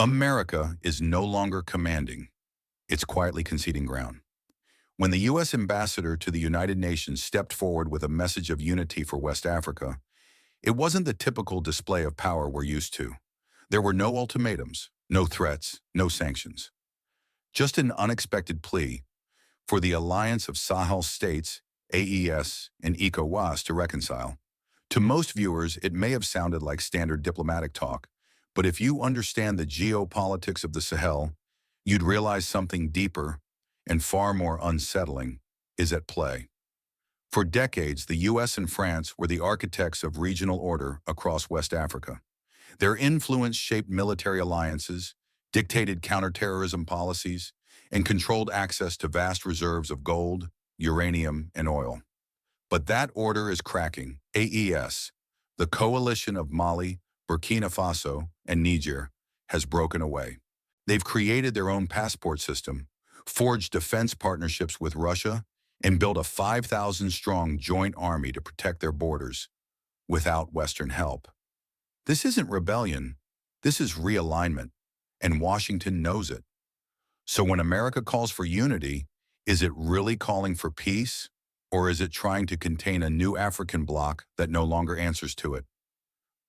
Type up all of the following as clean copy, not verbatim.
America is no longer commanding. It's quietly conceding ground. When the U.S. ambassador to the United Nations stepped forward with a message of unity for West Africa, it wasn't the typical display of power we're used to. There were no ultimatums, no threats, no sanctions. Just an unexpected plea for the Alliance of Sahel States, AES and ECOWAS to reconcile. To most viewers, it may have sounded like standard diplomatic talk, but if you understand the geopolitics of the Sahel, you'd realize something deeper and far more unsettling is at play. For decades, the U.S. and France were the architects of regional order across West Africa. Their influence shaped military alliances, dictated counterterrorism policies, and controlled access to vast reserves of gold, uranium, and oil. But that order is cracking. AES, the coalition of Mali, Burkina Faso, and Niger, has broken away. They've created their own passport system, forged defense partnerships with Russia, and built a 5,000-strong joint army to protect their borders without Western help. This isn't rebellion, this is realignment, and Washington knows it. So when America calls for unity, is it really calling for peace, or is it trying to contain a new African bloc that no longer answers to it?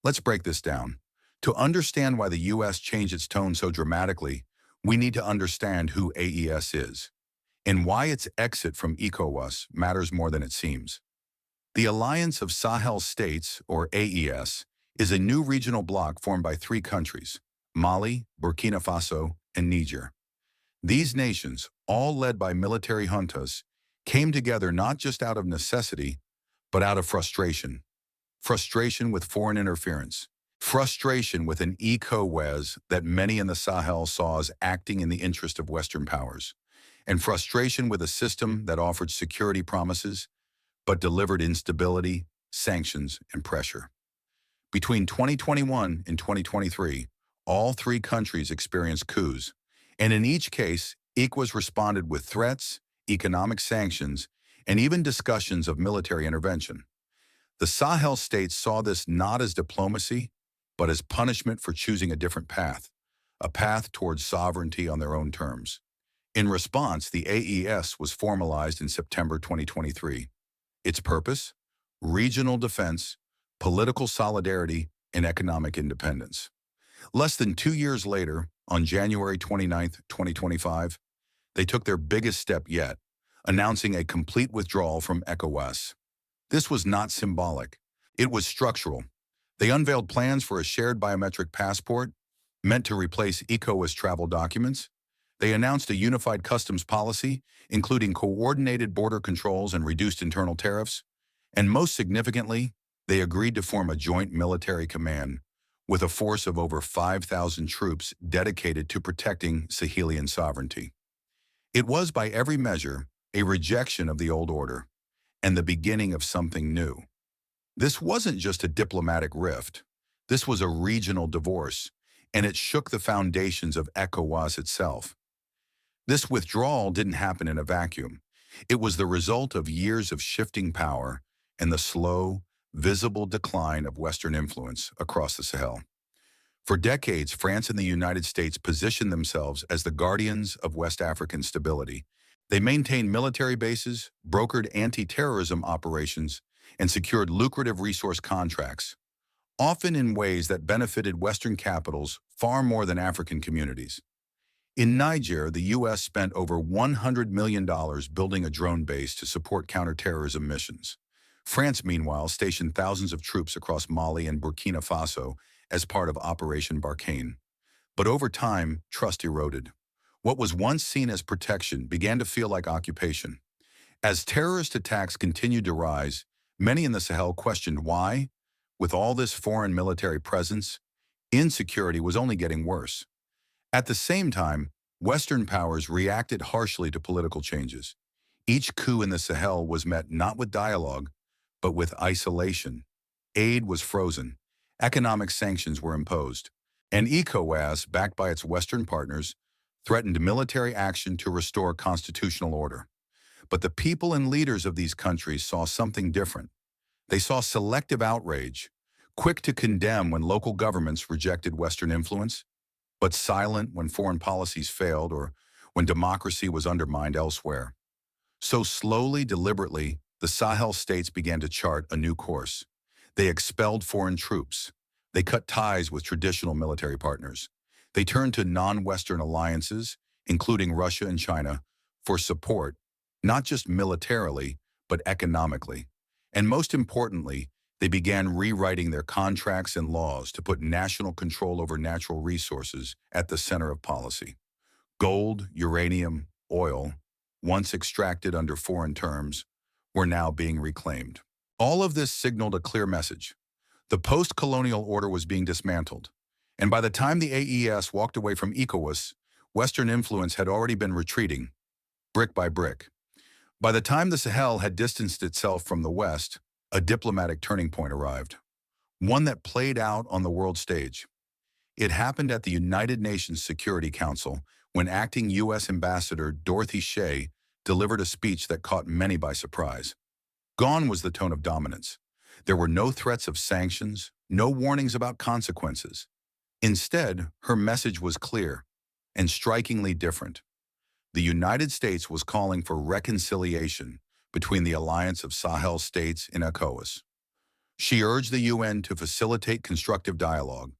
Let's break this down. To understand why the U.S. changed its tone so dramatically, we need to understand who AES is, and why its exit from ECOWAS matters more than it seems. The Alliance of Sahel States, or AES, is a new regional bloc formed by three countries: Mali, Burkina Faso, and Niger. These nations, all led by military juntas, came together not just out of necessity, but out of frustration. Frustration with foreign interference. Frustration with an ECOWAS that many in the Sahel saw as acting in the interest of Western powers. And frustration with a system that offered security promises, but delivered instability, sanctions, and pressure. Between 2021 and 2023, all three countries experienced coups, and in each case, ECOWAS responded with threats, economic sanctions, and even discussions of military intervention. The Sahel states saw this not as diplomacy, but as punishment for choosing a different path, a path towards sovereignty on their own terms. In response, the AES was formalized in September 2023. Its purpose? Regional defense, political solidarity, and economic independence. Less than 2 years later, on January 29, 2025, they took their biggest step yet, announcing a complete withdrawal from ECOWAS. This was not symbolic. It was structural. They unveiled plans for a shared biometric passport, meant to replace ECOWAS travel documents. They announced a unified customs policy, including coordinated border controls and reduced internal tariffs. And most significantly, they agreed to form a joint military command with a force of over 5,000 troops dedicated to protecting Sahelian sovereignty. It was, by every measure, a rejection of the old order and the beginning of something new. This wasn't just a diplomatic rift. This was a regional divorce, and it shook the foundations of ECOWAS itself. This withdrawal didn't happen in a vacuum. It was the result of years of shifting power and the slow, visible decline of Western influence across the Sahel. For decades, France and the United States positioned themselves as the guardians of West African stability. They maintained military bases, brokered anti-terrorism operations, and secured lucrative resource contracts, often in ways that benefited Western capitals far more than African communities. In Niger, the U.S. spent over $100 million building a drone base to support counterterrorism missions. France, meanwhile, stationed thousands of troops across Mali and Burkina Faso as part of Operation Barkhane. But over time, trust eroded. What was once seen as protection began to feel like occupation. As terrorist attacks continued to rise, many in the Sahel questioned why, with all this foreign military presence, insecurity was only getting worse. At the same time, Western powers reacted harshly to political changes. Each coup in the Sahel was met not with dialogue, but with isolation. Aid was frozen, economic sanctions were imposed, and ECOWAS, backed by its Western partners, threatened military action to restore constitutional order. But the people and leaders of these countries saw something different. They saw selective outrage, quick to condemn when local governments rejected Western influence, but silent when foreign policies failed or when democracy was undermined elsewhere. So slowly, deliberately, the Sahel states began to chart a new course. They expelled foreign troops. They cut ties with traditional military partners. They turned to non-Western alliances, including Russia and China, for support, not just militarily, but economically. And most importantly, they began rewriting their contracts and laws to put national control over natural resources at the center of policy. Gold, uranium, oil, once extracted under foreign terms, were now being reclaimed. All of this signaled a clear message. The post-colonial order was being dismantled, and by the time the AES walked away from ECOWAS, Western influence had already been retreating, brick by brick. By the time the Sahel had distanced itself from the West, a diplomatic turning point arrived, one that played out on the world stage. It happened at the United Nations Security Council when acting U.S. Ambassador Dorothy Shea delivered a speech that caught many by surprise. Gone was the tone of dominance. There were no threats of sanctions, no warnings about consequences. Instead, her message was clear and strikingly different. The United States was calling for reconciliation between the Alliance of Sahel States and ECOWAS. She urged the UN to facilitate constructive dialogue,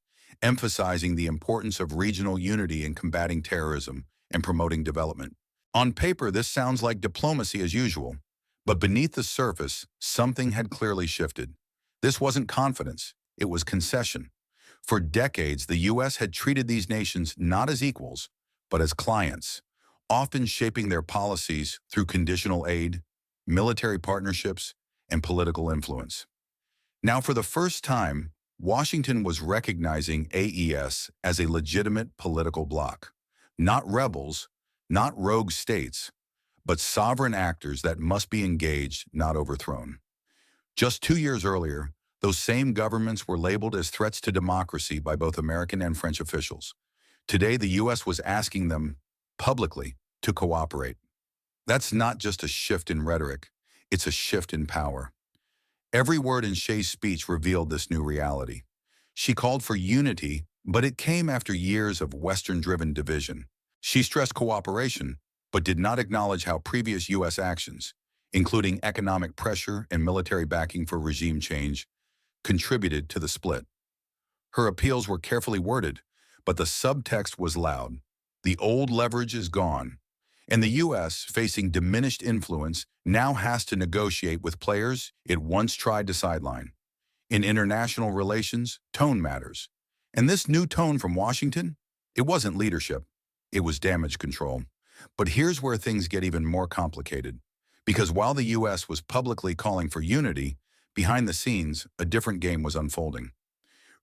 emphasizing the importance of regional unity in combating terrorism and promoting development. On paper, this sounds like diplomacy as usual, but beneath the surface, something had clearly shifted. This wasn't confidence, it was concession. For decades, the U.S. had treated these nations not as equals, but as clients, often shaping their policies through conditional aid, military partnerships, and political influence. Now, for the first time, Washington was recognizing AES as a legitimate political bloc. Not rebels, not rogue states, but sovereign actors that must be engaged, not overthrown. Just 2 years earlier, those same governments were labeled as threats to democracy by both American and French officials. Today, the U.S. was asking them, publicly, to cooperate. That's not just a shift in rhetoric, it's a shift in power. Every word in Shea's speech revealed this new reality. She called for unity, but it came after years of Western-driven division. She stressed cooperation, but did not acknowledge how previous U.S. actions, including economic pressure and military backing for regime change, contributed to the split. Her appeals were carefully worded, but the subtext was loud. The old leverage is gone, and the U.S., facing diminished influence, now has to negotiate with players it once tried to sideline. In international relations, tone matters. And this new tone from Washington? It wasn't leadership. It was damage control. But here's where things get even more complicated. Because while the U.S. was publicly calling for unity, behind the scenes, a different game was unfolding.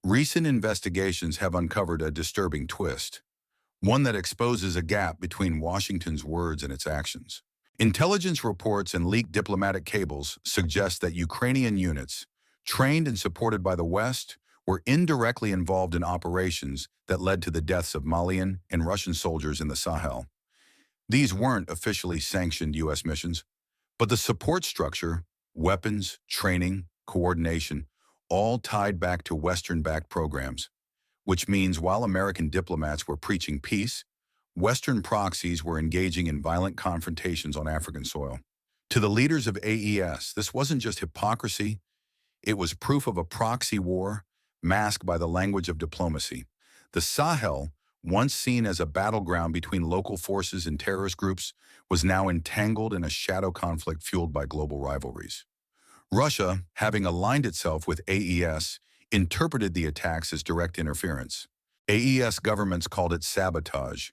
Recent investigations have uncovered a disturbing twist, one that exposes a gap between Washington's words and its actions. Intelligence reports and leaked diplomatic cables suggest that Ukrainian units, trained and supported by the West, were indirectly involved in operations that led to the deaths of Malian and Russian soldiers in the Sahel. These weren't officially sanctioned U.S. missions, but the support structure, weapons, training, coordination, all tied back to Western-backed programs, which means while American diplomats were preaching peace, Western proxies were engaging in violent confrontations on African soil. To the leaders of AES, this wasn't just hypocrisy, it was proof of a proxy war masked by the language of diplomacy. The Sahel, once seen as a battleground between local forces and terrorist groups, was now entangled in a shadow conflict fueled by global rivalries. Russia, having aligned itself with AES, interpreted the attacks as direct interference. AES governments called it sabotage,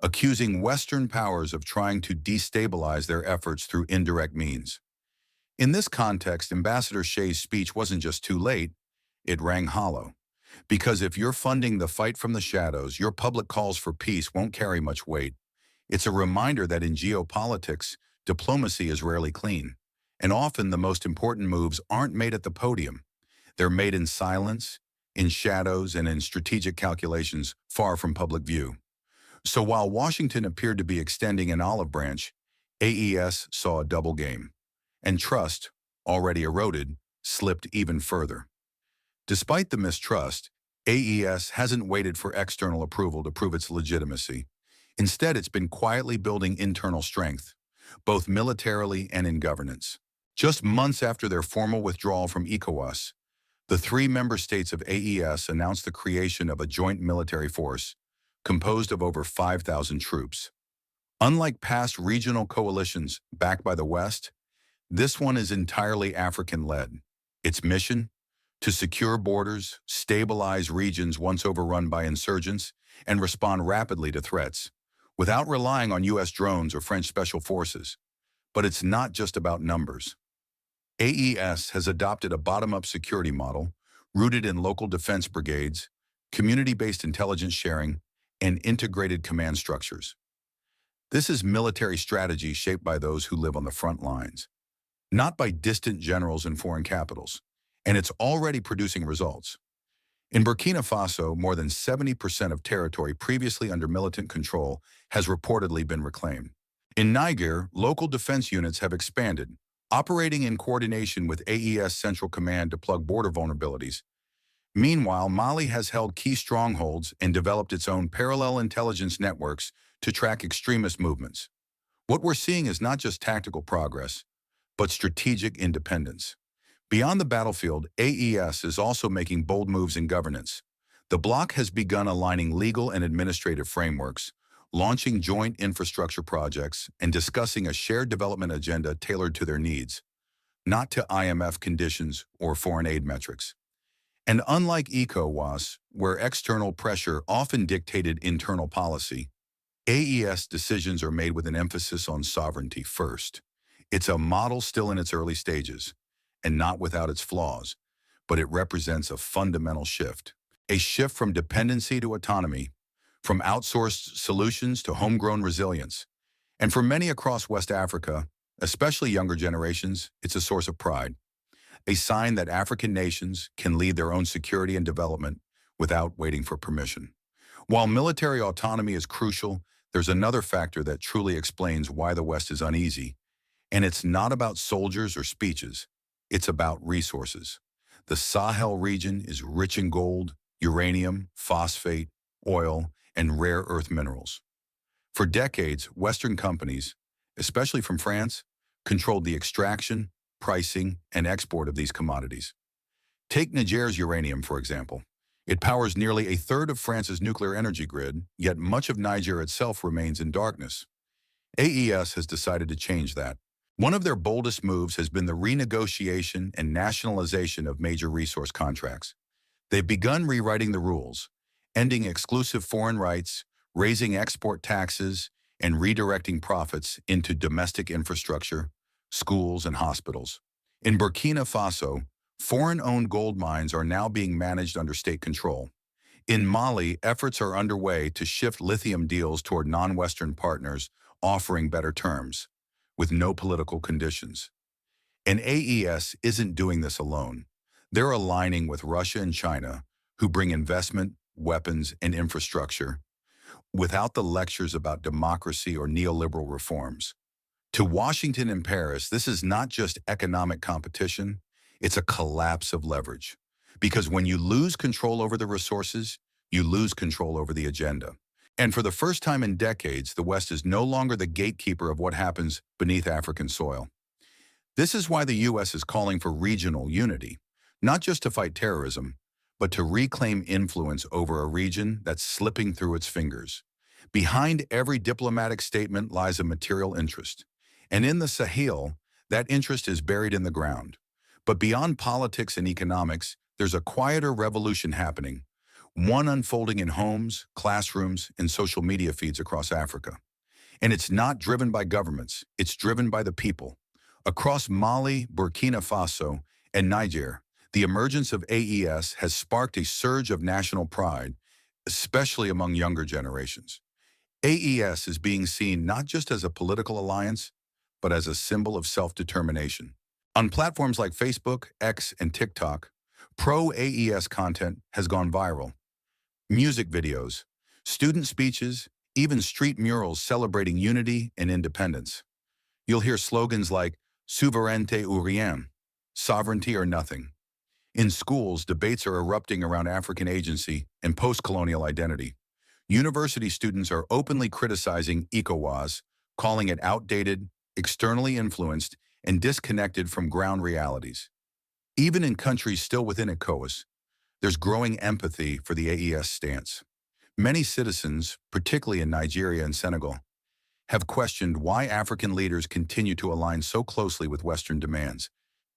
accusing Western powers of trying to destabilize their efforts through indirect means. In this context, Ambassador Shea's speech wasn't just too late, it rang hollow. Because if you're funding the fight from the shadows, your public calls for peace won't carry much weight. It's a reminder that in geopolitics, diplomacy is rarely clean. And often the most important moves aren't made at the podium. They're made in silence, in shadows, and in strategic calculations far from public view. So while Washington appeared to be extending an olive branch, AES saw a double game. And trust, already eroded, slipped even further. Despite the mistrust, AES hasn't waited for external approval to prove its legitimacy. Instead, it's been quietly building internal strength, both militarily and in governance. Just months after their formal withdrawal from ECOWAS, the three member states of AES announced the creation of a joint military force composed of over 5,000 troops. Unlike past regional coalitions backed by the West, this one is entirely African-led. Its mission? To secure borders, stabilize regions once overrun by insurgents, and respond rapidly to threats, without relying on U.S. drones or French special forces. But it's not just about numbers. AES has adopted a bottom-up security model rooted in local defense brigades, community-based intelligence sharing, and integrated command structures. This is military strategy shaped by those who live on the front lines, not by distant generals in foreign capitals, and it's already producing results. In Burkina Faso, more than 70% of territory previously under militant control has reportedly been reclaimed. In Niger, local defense units have expanded, operating in coordination with AES Central Command to plug border vulnerabilities. Meanwhile, Mali has held key strongholds and developed its own parallel intelligence networks to track extremist movements. What we're seeing is not just tactical progress, but strategic independence. Beyond the battlefield, AES is also making bold moves in governance. The bloc has begun aligning legal and administrative frameworks, launching joint infrastructure projects, and discussing a shared development agenda tailored to their needs, not to IMF conditions or foreign aid metrics. And unlike ECOWAS, where external pressure often dictated internal policy, AES decisions are made with an emphasis on sovereignty first. It's a model still in its early stages, and not without its flaws, but it represents a fundamental shift. A shift from dependency to autonomy, from outsourced solutions to homegrown resilience. And for many across West Africa, especially younger generations, it's a source of pride. A sign that African nations can lead their own security and development without waiting for permission. While military autonomy is crucial, there's another factor that truly explains why the West is uneasy. And it's not about soldiers or speeches. It's about resources. The Sahel region is rich in gold, uranium, phosphate, oil, and rare earth minerals. For decades, Western companies, especially from France, controlled the extraction, pricing, and export of these commodities. Take Niger's uranium, for example. It powers nearly a third of France's nuclear energy grid, yet much of Niger itself remains in darkness. AES has decided to change that. One of their boldest moves has been the renegotiation and nationalization of major resource contracts. They've begun rewriting the rules, ending exclusive foreign rights, raising export taxes, and redirecting profits into domestic infrastructure, schools, and hospitals. In Burkina Faso, foreign-owned gold mines are now being managed under state control. In Mali, efforts are underway to shift lithium deals toward non-Western partners offering better terms, with no political conditions. And AES isn't doing this alone. They're aligning with Russia and China, who bring investment, weapons, and infrastructure, without the lectures about democracy or neoliberal reforms. To Washington and Paris, this is not just economic competition, it's a collapse of leverage. Because when you lose control over the resources, you lose control over the agenda. And for the first time in decades, the West is no longer the gatekeeper of what happens beneath African soil. This is why the U.S. is calling for regional unity, not just to fight terrorism, but to reclaim influence over a region that's slipping through its fingers. Behind every diplomatic statement lies a material interest. And in the Sahel, that interest is buried in the ground. But beyond politics and economics, there's a quieter revolution happening, one unfolding in homes, classrooms, and social media feeds across Africa. And it's not driven by governments, it's driven by the people. Across Mali, Burkina Faso, and Niger, the emergence of AES has sparked a surge of national pride, especially among younger generations. AES is being seen not just as a political alliance, but as a symbol of self-determination. On platforms like Facebook, X, and TikTok, pro-AES content has gone viral. Music videos, student speeches, even street murals celebrating unity and independence. You'll hear slogans like "Souveraineté ou rien," sovereignty or nothing. In schools, debates are erupting around African agency and post-colonial identity. University students are openly criticizing ECOWAS, calling it outdated, externally influenced, and disconnected from ground realities. Even in countries still within ECOWAS, there's growing empathy for the AES stance. Many citizens, particularly in Nigeria and Senegal, have questioned why African leaders continue to align so closely with Western demands,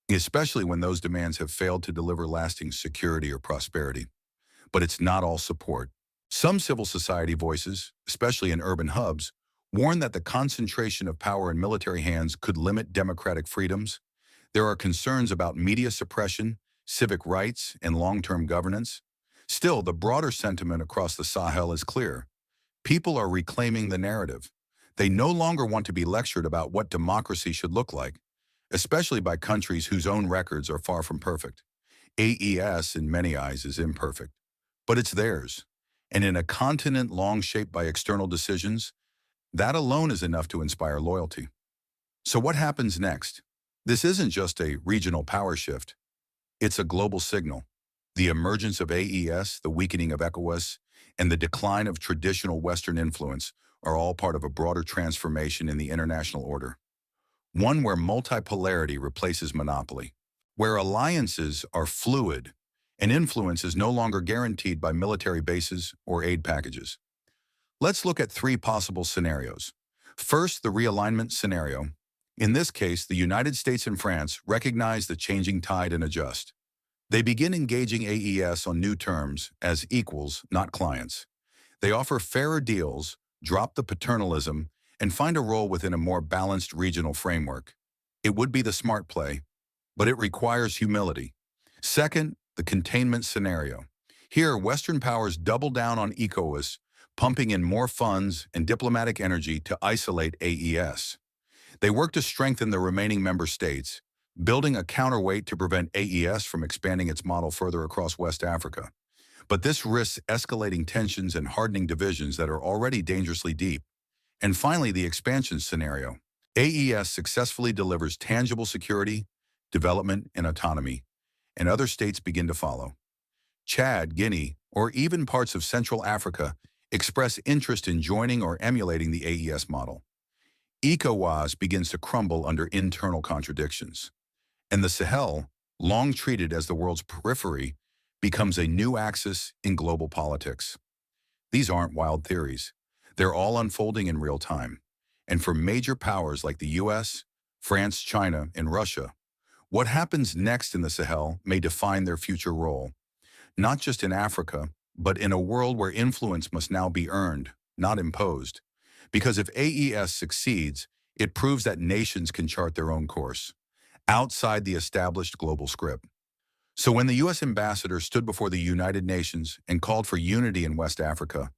especially when those demands have failed to deliver lasting security or prosperity. But it's not all support. Some civil society voices, especially in urban hubs, warn that the concentration of power in military hands could limit democratic freedoms. There are concerns about media suppression, civic rights, and long-term governance. Still, the broader sentiment across the Sahel is clear. People are reclaiming the narrative. They no longer want to be lectured about what democracy should look like, especially by countries whose own records are far from perfect. AES, in many eyes, is imperfect, but it's theirs. And in a continent long shaped by external decisions, that alone is enough to inspire loyalty. So what happens next? This isn't just a regional power shift. It's a global signal. The emergence of AES, the weakening of ECOWAS, and the decline of traditional Western influence are all part of a broader transformation in the international order. One where multipolarity replaces monopoly, where alliances are fluid and influence is no longer guaranteed by military bases or aid packages. Let's look at three possible scenarios. First, the realignment scenario. In this case, the United States and France recognize the changing tide and adjust. They begin engaging AES on new terms as equals, not clients. They offer fairer deals, drop the paternalism, and find a role within a more balanced regional framework. It would be the smart play, but it requires humility. Second, the containment scenario. Here, Western powers double down on ECOWAS, pumping in more funds and diplomatic energy to isolate AES. They work to strengthen the remaining member states, building a counterweight to prevent AES from expanding its model further across West Africa. But this risks escalating tensions and hardening divisions that are already dangerously deep. And finally, the expansion scenario. AES successfully delivers tangible security, development, and autonomy, and other states begin to follow. Chad, Guinea, or even parts of Central Africa express interest in joining or emulating the AES model. ECOWAS begins to crumble under internal contradictions. And the Sahel, long treated as the world's periphery, becomes a new axis in global politics. These aren't wild theories. They're all unfolding in real time. And for major powers like the US, France, China, and Russia, what happens next in the Sahel may define their future role, not just in Africa, but in a world where influence must now be earned, not imposed. Because if AES succeeds, it proves that nations can chart their own course, outside the established global script. So when the US ambassador stood before the United Nations and called for unity in West Africa,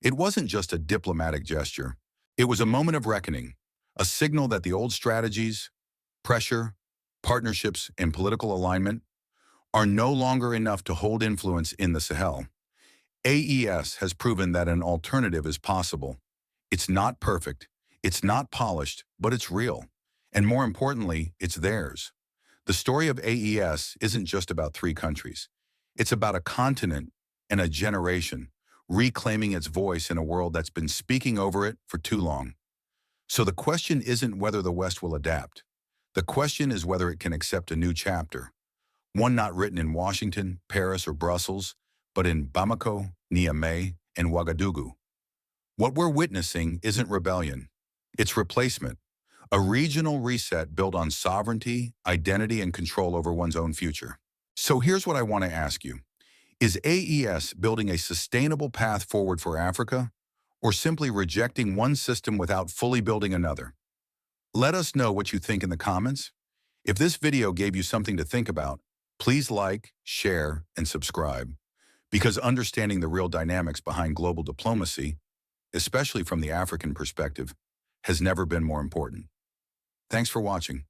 it wasn't just a diplomatic gesture. It was a moment of reckoning, a signal that the old strategies, pressure, partnerships, and political alignment are no longer enough to hold influence in the Sahel. AES has proven that an alternative is possible. It's not perfect, it's not polished, but it's real. And more importantly, it's theirs. The story of AES isn't just about three countries. It's about a continent and a generation, reclaiming its voice in a world that's been speaking over it for too long. So the question isn't whether the West will adapt. The question is whether it can accept a new chapter, one not written in Washington, Paris, or Brussels, but in Bamako, Niamey, and Ouagadougou. What we're witnessing isn't rebellion. It's replacement, a regional reset built on sovereignty, identity, and control over one's own future. So here's what I want to ask you. Is AES building a sustainable path forward for Africa, or simply rejecting one system without fully building another? Let us know what you think in the comments. If this video gave you something to think about, please like, share, and subscribe, because understanding the real dynamics behind global diplomacy, especially from the African perspective, has never been more important. Thanks for watching.